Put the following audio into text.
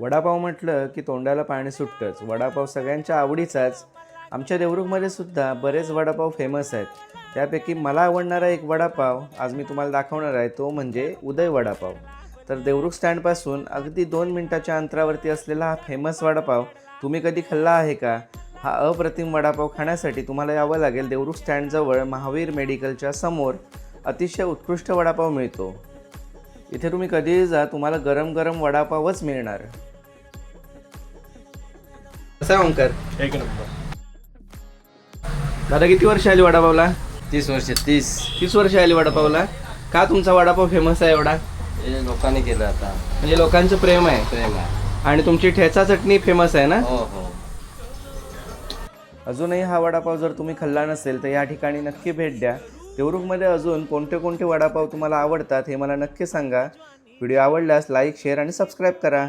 वडापाव म्हटलं की तोंडाला पाणी सुटतंच. वडापाव सगळ्यांच्या आवडीचाच. आमच्या देवरुखमध्ये सुद्धा बरेच वडापाव फेमस आहेत. त्यापैकी मला आवडणारा एक वडापाव आज मी तुम्हाला दाखवणार आहे, तो म्हणजे उदय वडापाव. तर देवरुख स्टँडपासून अगदी 2 मिनिटाच्या अंतरावरती असलेला हा फेमस वडापाव तुम्ही कधी खाल्ला आहे का? हा अप्रतिम वडापाव खाण्यासाठी तुम्हाला यावं लागेल देवरुख स्टँडजवळ महावीर मेडिकलच्या समोर. अतिशय उत्कृष्ट वडापाव मिळतो. इथे तुम्ही कधीही जा, तुम्हाला गरम गरम वडापावच मिळणार. कसा आहे ओंकार? एक नंबर. दादा किती वर्ष आली वडापावला? 30 वर्ष 30 30 वर्ष आली वडापावला. का तुमचा वडापाव फेमस आहे एवढा? हे लोकांनी केलं आता. म्हणजे लोकांचं प्रेम आहे. प्रेम आहे. आणि तुमची ठेचा चटणी फेमस आहे ना? हो हो. अजूनही हा वडापाव जर तुम्ही खाल्ला नसेल तर या ठिकाणी नक्की भेट द्या. देवरुखमध्ये अजून कोणते कोणते वडापाव तुम्हाला आवडतात हे मला नक्की सांगा. व्हिडिओ आवडल्यास लाईक, शेअर आणि सबस्क्राईब करा.